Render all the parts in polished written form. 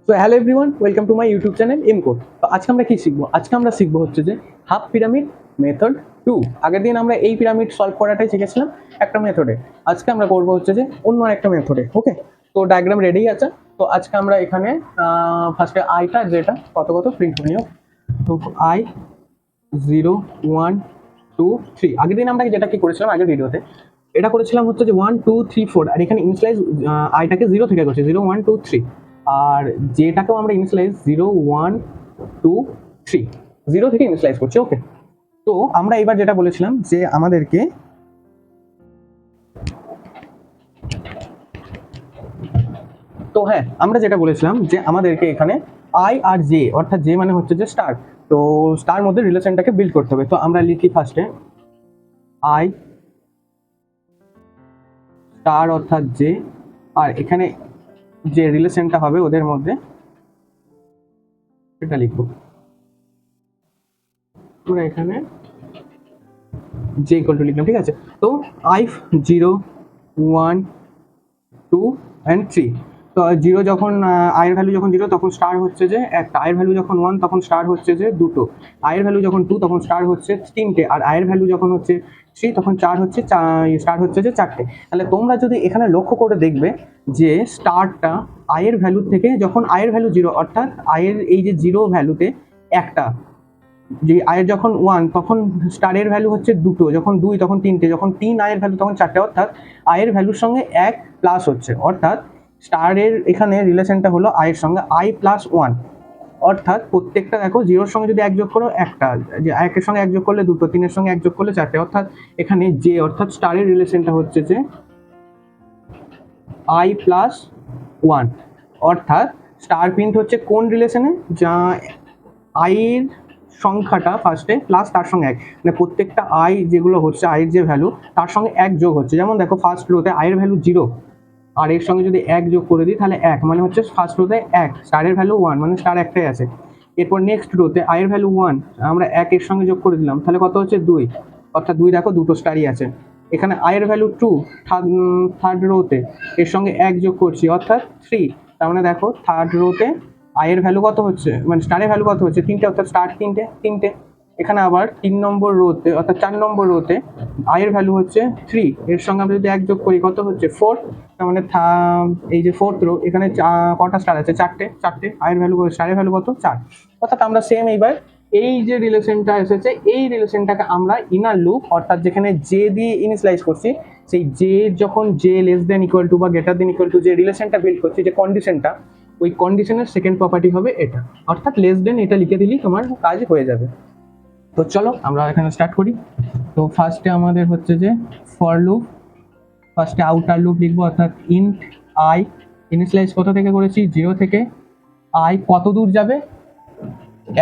So hello everyone, welcome to my YouTube channel M code. তো আজকে আমরা কি শিখবো? আজকে আমরা শিখবো হচ্ছে যে হাফ পিরামিড মেথড 2। আগের দিন আমরা এই পিরামিড সলভ করাটাই শিখেছিলাম একটা মেথডে। আজকে আমরা করবো হচ্ছে যে অন্য একটা মেথডে। ওকে, তো ডায়াগ্রাম রেডি আছে। তো আজকে আমরা এখানে ফার্স্টে আইটা যেটা কত কত প্রিন্ট করে নিও। তো আই 0 1 2 3। আগের দিন আমরা যেটা কি করেছিলাম আগের ভিডিওতে, এটা করেছিলাম হচ্ছে যে 1 2 3 4, আর এখানে ইনিশিয়ালাইজ আইটাকে 0 থেকে করছি, 0 1 2 3। আর যেটাকেও আমরা ইনিশিয়ালাইজ 0 1 2 3, 0 থেকে ইনিশিয়ালাইজ করছি। ওকে, তো আমরা এবার যেটা বলেছিলাম যে আমাদেরকে আমরা যেটা বলেছিলাম যে আমাদেরকে এখানে আই আর জে, অর্থাৎ জে মানে হচ্ছে যে স্টার, তো স্টার মধ্যে রিলেশনটাকে বিল্ড করতে হবে। তো আমরা লিখি ফার্স্টে আই স্টার অর্থাৎ জে, আর এখানে যে রিলেশনটা হবে ওদের মধ্যে সেটা লিখবো আমরা এখানে জে ইকুয়াল টু লিখলাম, ঠিক আছে। তো আই 0 1 2 অ্যান্ড 3। তো 0 যখন আয়ের ভ্যালু যখন 0 তখন স্টার হচ্ছে যে একটা, আয়ের ভ্যালু যখন 1 তখন স্টার হচ্ছে যে দুটো, আয়ের ভ্যালু যখন 2 তখন স্টার হচ্ছে তিনটে, আর আয়ের ভ্যালু যখন হচ্ছে 3 তখন স্টার হচ্ছে যে চারটে। তাহলে তোমরা যদি এখানে লক্ষ্য করে দেখবে যে স্টারটা আয়ের ভ্যালু থেকে যখন আয়ের ভ্যালু 0, অর্থাৎ আয়ের এই যে 0 ভ্যালুতে একটা, যে আয়ের যখন 1 তখন স্টারের ভ্যালু হচ্ছে দুটো, যখন 2 তখন তিনটে, যখন 3 আয়ের ভ্যালু তখন চারটে, অর্থাৎ আয়ের ভ্যালুর সঙ্গে 1 প্লাস হচ্ছে, অর্থাৎ স্টারের এখানে রিলেশনটা হলো আয়ের সঙ্গে আই প্লাস 1। অর্থাৎ প্রত্যেকটা দেখো 0-র সঙ্গে যদি 1 যোগ করো একটা, যে 1-এর সঙ্গে 1 যোগ করলে দুটো, 3-এর সঙ্গে 1 যোগ করলে চারটে, অর্থাৎ এখানে যে অর্থাৎ স্টারের রিলেশনটা হচ্ছে যে আই প্লাস 1। অর্থাৎ স্টার প্রিন্ট হচ্ছে কোন রিলেশনে, যা আইয়ের সংখ্যাটা ফার্স্টে প্লাস তার সঙ্গে 1, মানে প্রত্যেকটা আই যেগুলো হচ্ছে আয়ের যে ভ্যালু তার সঙ্গে 1 যোগ হচ্ছে। যেমন দেখো ফার্স্ট রোতে আয়ের ভ্যালু 0, আর এর সঙ্গে যদি 1 যোগ করে দিই তাহলে 1, মানে হচ্ছে ফার্স্ট রোতে 1, স্টারের ভ্যালু 1, মানে স্টার একটাই আছে। এরপর নেক্সট রোতে আয়ের ভ্যালু 1, আমরা 1 এর সঙ্গে যোগ করে দিলাম, তাহলে কত হচ্ছে 2, অর্থাৎ 2 দেখো দুটো স্টারই আছে। এখানে আয়ের ভ্যালু 2, থার্ড রোতে এর সঙ্গে 1 যোগ করছি, অর্থাৎ 3, তার মানে দেখো থার্ড রোতে আয়ের ভ্যালু কত হচ্ছে, মানে স্টারের ভ্যালু কত হচ্ছে তিনটে, অর্থাৎ স্টার তিনটে। এখানে আবার 3 নম্বর রোতে অর্থাৎ 4 নম্বর রোতে আয়ের ভ্যালু হচ্ছে 3, এর সঙ্গে আমরা যদি 1 যোগ করি কত হচ্ছে 4, তার মানে এই যে ফোর্থ রো এখানে কটা স্টার আছে, চারটে, আয়ের ভ্যালু স্টারের ভ্যালু কত 4। অর্থাৎ আমরা সেম এইবার এই যে রিলেশনটা এসেছে এই রিলেশনটাকে আমরা ইনার লুপ, অর্থাৎ যেখানে জে দিয়ে ইনিশিয়ালাইজ করছি, সেই জে যখন J less than equal to বা গ্রেটার দেন ইকুয়াল টু যে রিলেশনটা বিল্ড করছি, যে কন্ডিশনটা, ওই কন্ডিশনের সেকেন্ড প্রপার্টি হবে এটা, অর্থাৎ লেস দেন এটা লিখে দিলেই তোমার কাজ হয়ে যাবে। তো চলো আমরা এখানে স্টার্ট করি। তো ফার্স্টে আমাদের হচ্ছে যে ফর লুপ, ফার্স্টে আউটার লুপ লিখবো, অর্থাৎ ইন্ট আই ইনিশিয়ালাইজ কত থেকে করেছি 0 থেকে, আই কত দূর যাবে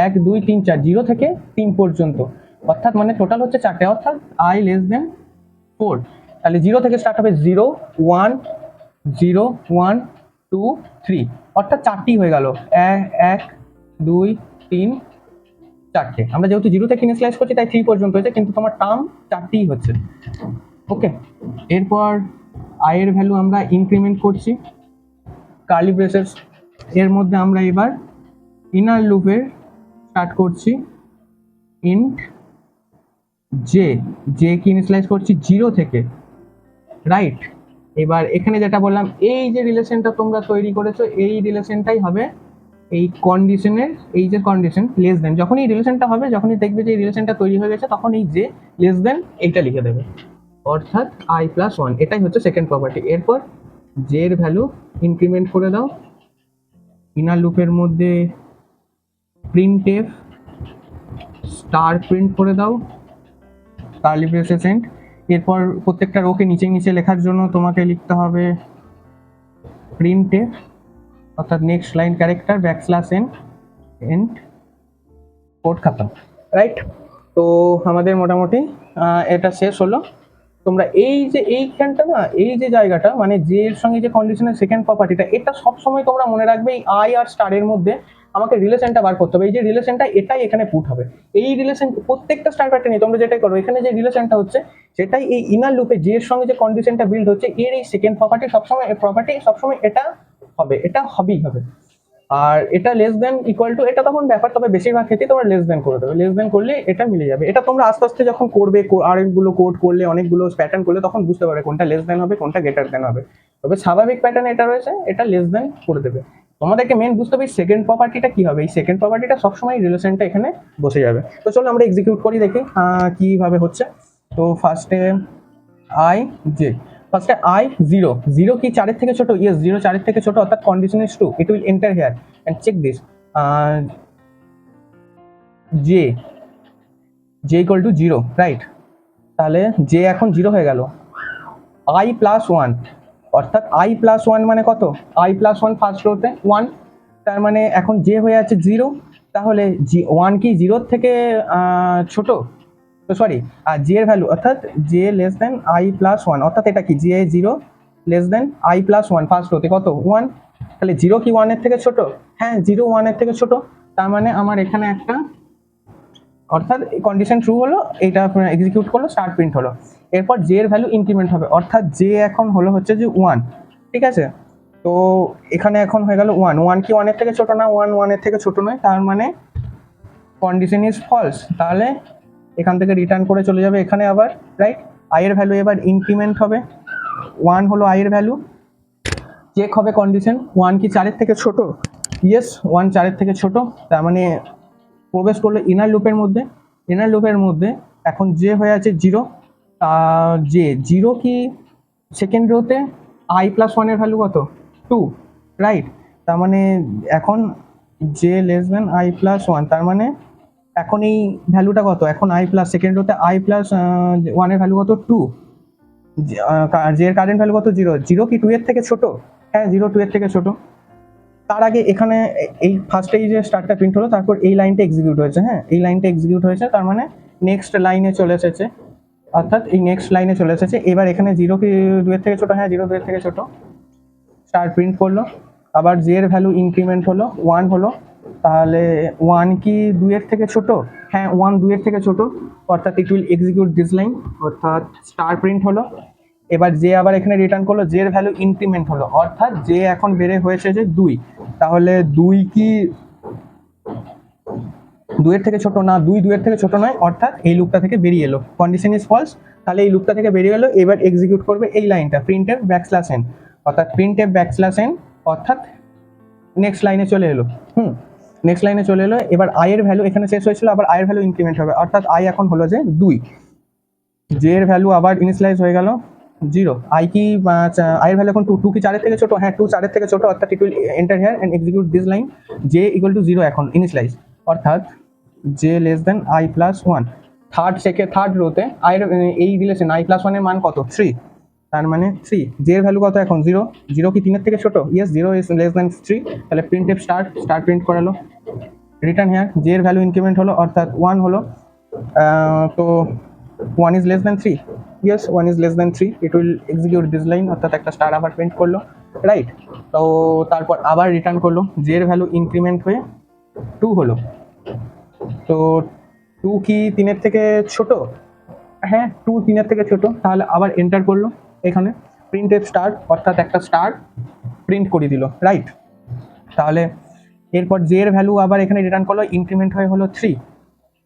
1 2 3 4, 0 থেকে 3 পর্যন্ত, অর্থাৎ মানে টোটাল হচ্ছে চারটে, অর্থাৎ আই লেস দেন 4। তাহলে 0 থেকে স্টার্ট হবে 0 1 0 1 2 3, অর্থাৎ চারটি হয়ে গেল, 1 2 3 চারটে। আমরা যেহেতু 0 থেকে ইনিশিয়ালাইজ করছি তাই 3 পর্যন্ত হয়েছে, কিন্তু তোমার টার্ম চারটিই হচ্ছে। ওকে, এরপর আয়ের ভ্যালু আমরা ইনক্রিমেন্ট করছি কার্লি ব্রেসেস এর মধ্যে। আমরা এবার ইনার লুপের স্টার্ট করছি ইন্ট জে, জে কি ইনিশিয়ালাইজ করছি 0 থেকে, রাইট। এবার এখানে যেটা বললাম এই যে রিলেশনটা তোমরা তৈরি করেছো এই রিলেশনটাই হবে এই কন্ডিশনের, এই যে কন্ডিশন লেস দেন, যখনই এই রিলেশনটা হবে, যখনই দেখবে যে এই রিলেশনটা তৈরি হয়ে গেছে, তখন এই যে লেস দেন এইটা লিখে দেবে, অর্থাৎ আই প্লাস 1, এটাই হচ্ছে সেকেন্ড প্রপার্টি। এরপর জে এর ভ্যালু ইনক্রিমেন্ট করে দাও ইনার লুপের মধ্যে, প্রিন্ট এফ স্টার প্রিন্ট করে দাও কার্লি ব্রেসেস এন্ড। এরপর প্রত্যেকটা রোকে নিচে নিচে লেখার জন্য তোমাকে লিখতে হবে প্রিন্ট এফ, অর্থাৎ next line character backslash n and code খাতাম, রাইট। তো আমাদের মোটামুটি এটা শেষ হলো। তোমরা এই যে এইখানটা না, এই যে জায়গাটা মানে যে এর সঙ্গে যে কন্ডিশনের সেকেন্ড প্রপার্টিটা, এটা সবসময় তোমরা মনে রাখবে এই আই আর স্টারের মধ্যে আমাকে রিলেশনটা বার করতে হবে। এই যে রিলেশনটা এটাই এখানে পুট হবে, এই রিলেশন প্রত্যেকটা স্টার প্যাটার্ন নিয়ে তোমরা যেটাই করো, এখানে যে রিলেশনটা হচ্ছে সেটাই এই ইনার লুপে যে এর সঙ্গে যে কন্ডিশনটা বিল্ড হচ্ছে এর এই সেকেন্ড প্রপার্টি সবসময় এটা হবে, এটা হবেই হবে। আর এটা লেস দেন ইকুয়াল টু, এটা তখন ব্যাপার, তবে বেশিরভাগ ক্ষেত্রে তোমরা লেস দেন করে দেবে। লেস দেন করলে এটা মিলে যাবে। এটা তোমরা আস্তে আস্তে যখন করবে, আরেকগুলো কোড করলে, অনেকগুলো প্যাটার্ন করলে, তখন বুঝতে পারবে কোনটা লেস দেন হবে, কোনটা গ্রেটার দেন হবে। তবে স্বাভাবিক প্যাটার্ন এটা রয়েছে, এটা লেস দেন করে দেবে। তোমাদেরকে মেন বুঝতে হবে সেকেন্ড প্রপার্টিটা কি হবে। এই সেকেন্ড প্রপার্টিটা সবসময় রিলেশনটা এখানে বসে যাবে। তো চলো আমরা এক্সিকিউট করি, দেখি কিভাবে হচ্ছে। তো ফার্স্টে আই জে, ফার্স্টে আই জিরো, জিরো কি 4 থেকে ছোট? ইয়েস, জিরো 4 থেকে ছোট, অর্থাৎ condition is true, it will enter here and check this. J, J equal to zero, right? তাহলে জে এখন জিরো হয়ে গেল। আই প্লাস ওয়ান, অর্থাৎ আই প্লাস ওয়ান মানে কত? আই প্লাস ওয়ান ফার্স্ট রোতে ওয়ান, তার মানে এখন জে হয়ে আছে জিরো। তাহলে জি ওয়ান কি জিরোর থেকে ছোট? তো সরি, আর জে এর ভ্যালু অর্থাৎ J less than I plus one, অর্থাৎ এটা কি J zero less than I plus one, first রোতে কত? ওয়ান। তাহলে জিরো কি ওয়ানের থেকে ছোট? হ্যাঁ, জিরো ওয়ানের থেকে ছোট। তার মানে আমার এখানে একটা, অর্থাৎ কন্ডিশন ট্রু হলো, এটা আপনার এক্সিকিউট করলো, স্টার প্রিন্ট হলো। এরপর জে এর ভ্যালু ইনক্রিমেন্ট হবে, অর্থাৎ জে এখন হলো হচ্ছে যে ওয়ান, ঠিক আছে? তো এখানে এখন হয়ে গেল ওয়ান, ওয়ান কি ওয়ানের থেকে ছোট না? ওয়ান ওয়ানের থেকে ছোট নয়, তার মানে কন্ডিশন ইজ ফলস। তাহলে এখান থেকে রিটার্ন করে চলে যাবে এখানে আবার, রাইট? আই এর ভ্যালু এবার ইনক্রিমেন্ট হবে, ওয়ান হলো আই এর ভ্যালু। চেক হবে কন্ডিশন, ওয়ান কি 4 থেকে ছোট? ইয়েস, ওয়ান 4 থেকে ছোট, তার মানে প্রবেশ করলো ইনার লুপের মধ্যে। ইনার লুপের মধ্যে এখন জে হয়ে আছে জিরো, জে জিরো কি সেকেন্ড রোতে আই প্লাস ওয়ানের ভ্যালু কত? Two, right? তার মানে এখন J less than I plus one, তার মানে এখন এই ভ্যালুটা কত? এখন আই প্লাস, সেকেন্ড রোতে আই প্লাস ওয়ানের ভ্যালু কত? টু। জে এর কারেন্ট ভ্যালু কত? জিরো। জিরো কি 2 এর থেকে ছোট? হ্যাঁ, জিরো 2 এর থেকে ছোট। তার আগে এখানে এই ফার্স্টে এই যে স্টারটা প্রিন্ট হলো, তারপর এই লাইনটা এক্সিকিউট হয়েছে। হ্যাঁ, এই লাইনটা এক্সিকিউট হয়েছে, তার মানে নেক্সট লাইনে চলে এসেছে, অর্থাৎ এই নেক্সট লাইনে চলে এসেছে। এবার এখানে জিরো কি 2 এর থেকে ছোট? হ্যাঁ, জিরো 2 এর থেকে ছোট। স্টার প্রিন্ট করলো, আবার জে এর ভ্যালু ইনক্রিমেন্ট হলো, ওয়ান হলো। তাহলে ওয়ান কি 2 এর থেকে ছোট? হ্যাঁ, ওয়ান 2 এর থেকে ছোট, অর্থাৎ it will execute this line, অর্থাৎ স্টার প্রিন্ট হলো। এবার জে আবার এখানে রিটার্ন করলো, জে এর ভ্যালু ইনক্রিমেন্ট হলো, অর্থাৎ জে এখন বেড়ে হয়েছে যে 2। তাহলে 2 কি 2 এর থেকে ছোট না? 2 2 এর থেকে ছোট নয়, অর্থাৎ এই লুপটা থেকে বেরিয়ে এলো, কন্ডিশন ইজ ফলস। তাহলে এই লুপটা থেকে বেরিয়ে এলো, এবার এক্সিকিউট করবে এই লাইনটা, প্রিন্টএফ ব্যাকস্ল্যাশ এন, অর্থাৎ প্রিন্টএফ ব্যাকস্ল্যাশ এন, অর্থাৎ নেক্সট লাইনে চলে এলো। নেক্সট লাইনে চলে এলো। এবার আই এর ভ্যালু এখানে শেষ হয়েছিল, আবার আই এর ভ্যালু ইনক্রিমেন্ট হবে, অর্থাৎ আই এখন হলো যে 2। জে এর ভ্যালু আবার ইনিশিয়ালাইজ হয়ে গেল জিরো। আই কি আই এর ভ্যালু এখন টু, টু কি 4 এর থেকে ছোট? হ্যাঁ, টু 4 এর থেকে ছোট, অর্থাৎ it will enter here and execute this line, J equal to 0 এখন ইনিশিয়ালাইজ, অর্থাৎ J less than I plus one. Third রোতে আই এই রিলেশন আই প্লাস ওয়ানের মান কত? 3, তার মানে 3। জে এর ভ্যালু কত এখন? 0, 0 কি 3 এর থেকে ছোট? Yes, 0 is less than 3। তাহলে প্রিন্টএফ স্টার প্রিন্ট করালো, রিটার্ন হিয়ার, জে এর ভ্যালু ইনক্রিমেন্ট হলো, অর্থাৎ 1 হলো। তো 1 is less than 3, yes 1 is less than 3, it will execute this line, অর্থাৎ একটা স্টার আবার প্রিন্ট করলো, রাইট? তো তারপর আবার রিটার্ন করলো, জে এর ভ্যালু ইনক্রিমেন্ট হয়ে 2 হলো। তো 2 কি 3 এর থেকে ছোট? হ্যাঁ, 2 3 এর থেকে ছোট। তাহলে আবার এন্টার করলো এখানে প্রিন্টএফ স্টার, অর্থাৎ একটা স্টার প্রিন্ট করে দিল, রাইট? তাহলে এরপর জে এর ভ্যালু আবার এখানে রিটার্ন করলো, ইনক্রিমেন্ট হয়ে হলো 3।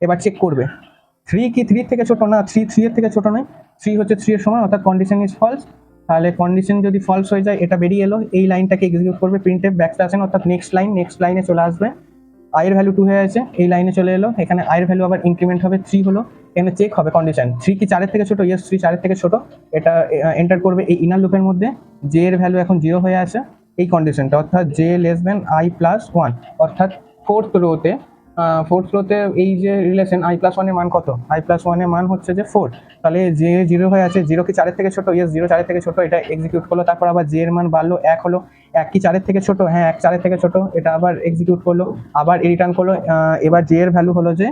এবার চেক করবে 3 কি 3 এর থেকে ছোট না? 3 3 এর থেকে ছোট নয়, 3 হচ্ছে 3 এর সমান, অর্থাৎ কন্ডিশন ইজ ফলস। তাহলে কন্ডিশন যদি ফলস হয়ে যায়, এটা বেরিয়ে এলো, এই লাইনটাকে এক্সিকিউট করবে প্রিন্টএফ ব্যাকস্ল্যাশ এন, অর্থাৎ নেক্সট লাইনে চলে আসবে। আই এর ভ্যালু 2 হয়ে আছে, এই লাইনে চলে এলো, এখানে আই এর ভ্যালু আবার ইনক্রিমেন্ট হবে 3 হলো। এখানে চেক হবে কন্ডিশন, 3 কি 4 এর থেকে ছোট? ইয়েস, 3 4 এর থেকে ছোট। এটা এন্টার করবে এই ইনার লুপের মধ্যে, জে এর ভ্যালু এখন 0 হয়ে আছে, এই কন্ডিশনটা, অর্থাৎ J less than I plus one, অর্থাৎ ফোর্থ রোতে এই যে রিলেশন আই প্লাস ওয়ানের মান কত? আই প্লাস ওয়ানের মান হচ্ছে যে 4। তাহলে জে 0 হয়ে আছে, 0 কি 4 এর থেকে ছোট? ইয়েস, 0 4 এর থেকে ছোট, এটা এক্সিকিউট করলো। তারপর আবার জে এর মান বাড়লো, 1 হলো। 1 কি 4 এর থেকে ছোট? হ্যাঁ, 1 4 এর থেকে ছোট, এটা আবার এক্সিকিউট করলো, আবার রিটার্ন করলো। এবার জে এর ভ্যালু হলো যে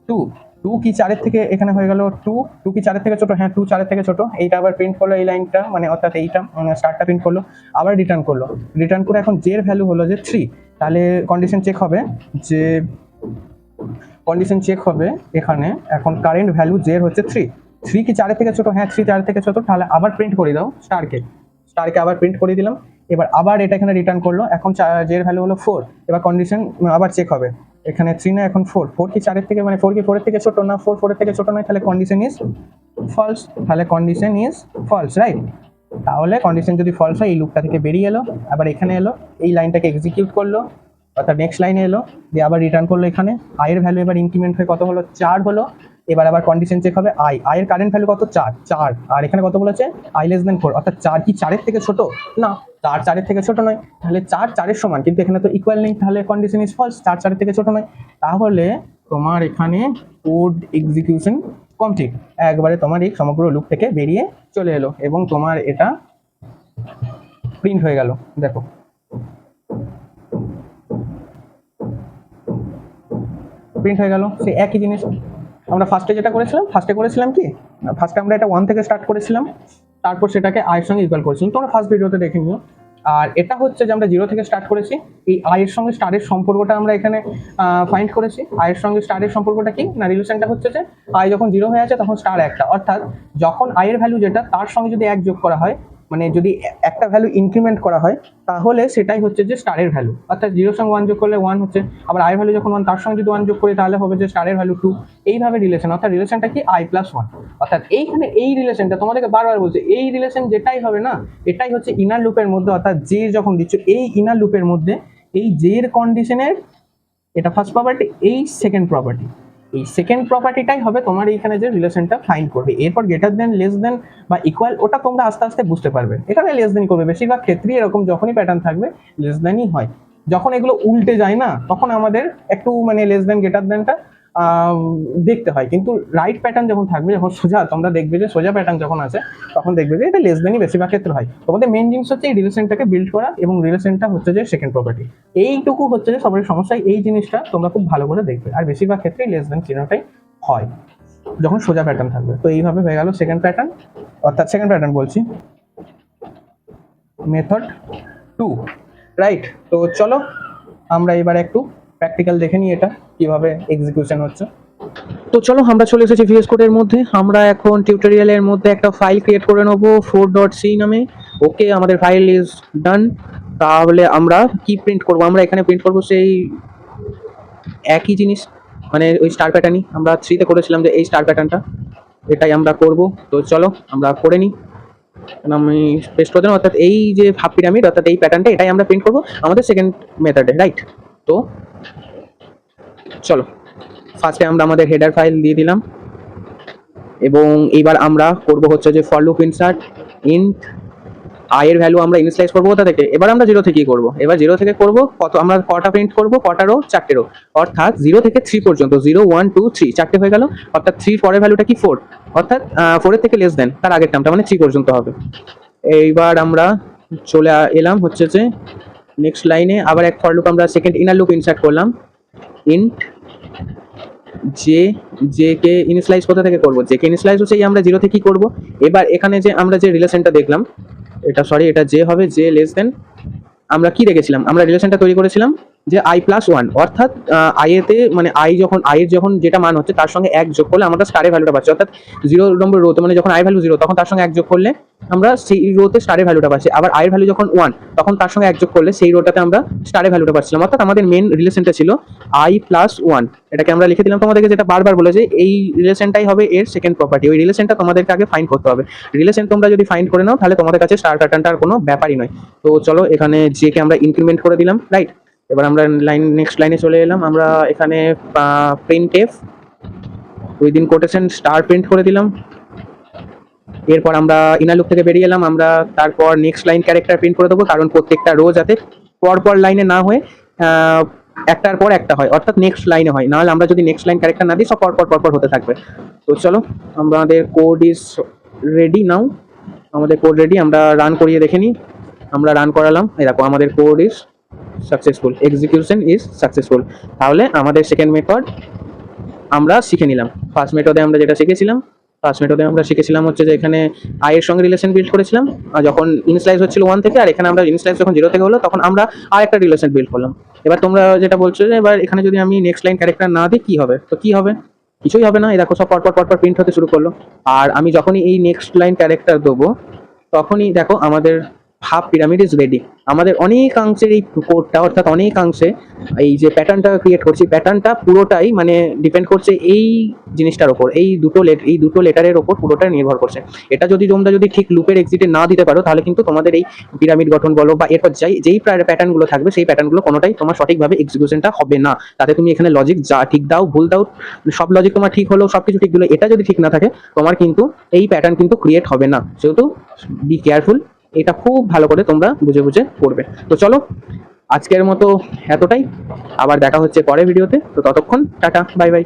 2। 2 কি 4 এর থেকে, এখানে হয়ে গেল 2 কি 4 এর থেকে ছোট? হ্যাঁ, 2 4 এর থেকে ছোট, এইটা আবার প্রিন্ট করলো, এই লাইনটা, মানে অর্থাৎ এইটা স্টারটা প্রিন্ট করলো, আবার রিটার্ন করলো। রিটার্ন করে এখন জে এর ভ্যালু হলো যে 3। তাহলে কন্ডিশন চেক হবে যে এখানে এখন কারেন্ট ভ্যালু জে এর হচ্ছে 3। 3 কি 4 এর থেকে ছোট? হ্যাঁ, 3 4 এর থেকে ছোট। তাহলে আবার প্রিন্ট করে দাও স্টারকে আবার প্রিন্ট করে দিলাম। এবার আবার এটা এখানে রিটার্ন করলো, এখন জের ভ্যালু হলো 4, এবার কন্ডিশন আবার চেক হবে, এখানে 3 না এখন 4, 4 কি 4 এর থেকে মানে 4 কি 4 এর থেকে ছোট না, 4 4 এর থেকে ছোট নয়, তাহলে কন্ডিশন ইজ ফলস, তাহলে কন্ডিশন ইজ ফলস, রাইট। তাহলে কন্ডিশন যদি ফলস হয় এই লুপটা থেকে বেরিয়ে এলো, আবার এখানে এলো, এই লাইনটাকে এক্সিকিউট করলো, অর্থাৎ নেক্সট লাইনে এলো, দিয়ে আবার রিটার্ন করলো, এখানে আই এর ভ্যালু এবার ইনক্রিমেন্ট হয়ে কত হলো 4 হলো, এবার আবার কন্ডিশন চেক হবে আই এর কারেন্ট ভ্যালু কত 4, আর এখানে কত বলেছে আই লেস দেন 4, অর্থাৎ 4 কি 4 এর থেকে ছোট না, 4 4 এর থেকে ছোট নয়, তাহলে 4 4 এর সমান, কিন্তু এখানে তো ইকুয়াল নেই, তাহলে কন্ডিশন ইজ ফলস, 4 4 এর থেকে ছোট নয়। তাহলে তোমার এখানে কোড এক্সিকিউশন কমপ্লিট, একবারে তোমার এই সমগ্র লুপ থেকে বেরিয়ে চলে এলো এবং তোমার এটা প্রিন্ট হয়ে গেল। দেখো প্রিন্ট হয়ে গেল, সেই একই জিনিস আমরা ফার্স্টে যেটা করেছিলাম, কি ফার্স্টে আমরা এটা 1 থেকে স্টার্ট করেছিলাম, তারপর সেটাকে আয়ের সঙ্গে ইকুয়াল করেছিলাম, তোমরা ফার্স্ট ভিডিওতে দেখে নিও। আর এটা হচ্ছে যে আমরা 0 থেকে স্টার্ট করেছি, এই আয়ের সঙ্গে স্টারের সম্পর্কটা আমরা এখানে ফাইন্ড করেছি। আয়ের সঙ্গে স্টারের সম্পর্কটা কি না, রিলেশনটা হচ্ছে যে আয় যখন 0 হয়ে আছে তখন স্টার একটা, অর্থাৎ যখন আয়ের ভ্যালু যেটা তার সঙ্গে যদি 1 যোগ করা হয়, মানে যদি একটা ভ্যালু ইনক্রিমেন্ট করা হয়, তাহলে সেটাই হচ্ছে যে স্টারের ভ্যালু, অর্থাৎ 0 সঙ্গে 1 যোগ করলে 1 হচ্ছে, আবার আই ভ্যালু যখন 1 তার সঙ্গে যদি 1 যোগ করি তাহলে হবে যে স্টারের ভ্যালু 2, এইভাবে রিলেশন, অর্থাৎ রিলেশনটা কি i+1, অর্থাৎ এইখানে এই রিলেশনটা তোমাদেরকে বারবার বলছে, এই রিলেশন যেটাই হবে না, এটাই হচ্ছে ইনার লুপের মধ্যে, অর্থাৎ যে যখন দিচ্ছ এই ইনার লুপের মধ্যে এই জের কন্ডিশনের এটা ফার্স্ট প্রপার্টি, এই সেকেন্ড প্রপার্টি, এই সেকেন্ড প্রপার্টিটাই হবে তোমার এইখানে যে রিলেশনটা ফাইন্ড করবে। এরপর গ্রেটার দেন, লেস দেন বা ইকুয়াল ওটা তোমরা আস্তে আস্তে বুঝতে পারবে, এখানে লেস দেন করবে, বেশিরভাগ ক্ষেত্রেই এরকম যখনই প্যাটার্ন থাকবে লেস দেনই হয়। যখন এগুলো উল্টে যায় না তখন আমাদের একটু মানে লেস দেন গ্রেটার দেনটা দেখতে হয়, কিন্তু রাইট প্যাটার্ন যখন থাকবে, যখন সোজা তোমরা দেখবে যে সোজা প্যাটার্ন যখন আছে তখন দেখবে যে এটা লেস দেনই বেশিরভাগ ক্ষেত্রে হয়। তোমাদের মেন জিনিস হচ্ছে এই রিলেশনটাকে বিল্ড করা, এবং রিলেশনটা হচ্ছে যে সেকেন্ড প্রপার্টি, এইটুকু হচ্ছে যে সবার সমস্যা, এই জিনিসটা তোমরা খুব ভালো করে দেখবে। আর বেশিরভাগ ক্ষেত্রেই লেস দেন চিহ্নটাই হয় যখন সোজা প্যাটার্ন থাকবে। তো এইভাবে হয়ে গেল সেকেন্ড প্যাটার্ন, অর্থাৎ সেকেন্ড প্যাটার্ন বলছি মেথড 2, রাইট। তো চলো আমরা এবার একটু প্র্যাকটিক্যাল দেখে নিই এটা কিভাবে এক্সিকিউশন হচ্ছে। তো চলো আমরা চলে এসেছি ভিএস কোডের মধ্যে, আমরা এখন টিউটোরিয়ালের মধ্যে একটা ফাইল ক্রিয়েট করে নেবো 4.c নামে। ওকে, আমাদের ফাইল ইজ ডান। তাহলে আমরা কি প্রিন্ট করব, আমরা এখানে প্রিন্ট করব সেই একই জিনিস, মানে ওই স্টার প্যাটার্নই আমরা 3তে করেছিলাম, যে এই স্টার প্যাটার্নটা এটাই আমরা করব। তো চলো আমরা করে নিই, আমি পেস্ট করে দিলাম, অর্থাৎ এই যে হাফ পিরামিড অর্থাৎ এই প্যাটার্নটা এটাই আমরা প্রিন্ট করব আমাদের সেকেন্ড মেথডে, রাইট। তো চলো ফার্স্টে আমরা আমাদের হেডার ফাইল দিয়ে দিলাম, এবং এইবার আমরা করব হচ্ছে যে for loop insert int I এর ভ্যালু আমরা ইনিশিয়ালাইজ করবো কোথা থেকে, এবার আমরা 0 থেকেই করব, এবার 0 থেকে করব কত, আমরা কটা প্রিন্ট করব, কটা রো, 4টে রো, অর্থাৎ 0 থেকে 3 পর্যন্ত, 0 1 2 3 4টে হয়ে গেল, অর্থাৎ 3 পরের ভ্যালুটা কি 4, অর্থাৎ 4 এর থেকে লেস দেন তার আগের টার্মটা, মানে 3 পর্যন্ত হবে। এইবার আমরা চলে এলাম হচ্ছে যে নেক্সট লাইনে, আবার এক ফর লুপ আমরা সেকেন্ড ইনার লুপ ইনসার্ট করলাম, ইন্ট জে কে ইনিশিয়ালাইজ কোথা থেকে করব, জে কে ইনিশিয়ালাইজ হচ্ছে এই আমরা 0 থেকে কি করব। এবার এখানে যে আমরা যে রিলেশনটা দেখলাম, এটা সরি এটা জে হবে, জে লেস দেন, আমরা কি দেখেছিলাম, আমরা রিলেশনটা তৈরি করেছিলাম যে i+1, অর্থাৎ i এতে মানে i এর যখন যেটা মান হচ্ছে তার সঙ্গে 1 যোগ করলে আমরা স্টারের ভ্যালুটা পাচ্ছি, অর্থাৎ 0 নম্বর রোতে মানে যখন i ভ্যালু 0 তখন তার সঙ্গে 1 যোগ করলে আমরা সেই রোতে স্টারের ভ্যালুটা পাচ্ছি, আবার i এর ভ্যালু যখন 1 তখন তার সঙ্গে 1 যোগ করলে সেই রোটাতে আমরা স্টারের ভ্যালুটা পাচ্ছিলাম, অর্থাৎ আমাদের মেন রিলেশনটা ছিল i+1। এটাকে আমরা লিখে দিলাম তোমাদেরকে, যেটা বারবার বলে যে এই রিলেশনটাই হবে এর সেকেন্ড প্রপার্টি, ওই রিলেশনটা তোমাদেরকে আগে ফাইন্ড করতে হবে। রিলেশন তোমরা যদি ফাইন্ড করে নাও তাহলে তোমাদের কাছে স্টার প্যাটার্নটার কোনো ব্যাপারই নয়। তো চলো এখানে জে কে আমরা ইনক্রিমেন্ট করে দিলাম, রাইট। এবার আমরা নেক্সট লাইনে চলে এলাম, আমরা এখানে printf within quotation star print করে দিলাম। এরপর আমরা ইনার লুপ থেকে বেরিয়ে এলাম, আমরা তারপর নেক্সট লাইন ক্যারেক্টার প্রিন্ট করে দেবো, কারণ প্রত্যেকটা রো যাতে পরপর লাইনে না হয়ে একটার পর একটা হয়, অর্থাৎ নেক্সট লাইনে হয়, নাহলে আমরা যদি নেক্সট লাইন ক্যারেক্টার না দিই সব পরপর হতে থাকবে। তো চলো আমাদের কোড ইজ রেডি নাও, আমাদের কোড রেডি, আমরা রান করিয়ে দেখে নিই। আমরা রান করালাম, এই দেখো আমাদের code is successful, execution is successful. তাহলে আমাদের সেকেন্ড মেথড আমরা শিখে নিলাম। ফার্স্ট মেথডে আমরা যেটা শিখেছিলাম হচ্ছে যে এখানে i এর সঙ্গে রিলেশন বিল্ড করেছিলাম, যখন ইনিশিয়ালাইজ হচ্ছিল 1 থেকে, আর এখানে আমরা ইনিশিয়ালাইজ যখন 0 থেকে হলো তখন আমরা আরেকটা রিলেশন বিল্ড করলাম। এবার তোমরা যেটা বলছো যে এবার এখানে যদি আমি নেক্সট লাইন ক্যারেক্টার না দিই কি হবে, তো কি হবে, কিছুই হবে না, এই দেখো সব পরপর প্রিন্ট হতে শুরু করলো। আর আমি যখনই এই নেক্সট লাইন ক্যারেক্টার দেবো তখনই দেখো আমাদের হাফ পিরামিড ইজ রেডি। আমাদের অনেকাংশের এই কোডটা, অর্থাৎ অনেকাংশে এই যে প্যাটার্নটা ক্রিয়েট করছি, প্যাটার্নটা পুরোটাই মানে ডিপেন্ড করছে এই জিনিসটার ওপর, এই দুটো লেটারের ওপর পুরোটা নির্ভর করছে। এটা যদি তোমরা যদি ঠিক লুপের এক্সিটে না দিতে পারো, তাহলে কিন্তু তোমাদের এই পিরামিড গঠন বলো বা এরপর যেই প্যাটার্নগুলো থাকবে, সেই প্যাটার্নগুলো কোনোটাই তোমার সঠিকভাবে এক্সিকিউশনটা হবে না। তাতে তুমি এখানে লজিক যা ঠিক দাও ভুল দাও, সব লজিক তোমার ঠিক হলো, সব কিছু ঠিক দিলো, এটা যদি ঠিক না থাকে তোমার কিন্তু এই প্যাটার্ন কিন্তু ক্রিয়েট হবে না। সেহেতু বি কেয়ারফুল, এটা খুব ভালো করে তোমরা বুঝে বুঝে করবে। তো চলো আজকের মতো এতটাই, আবার দেখা হচ্ছে পরের ভিডিওতে। তো ততক্ষণ টাটা, বাই বাই।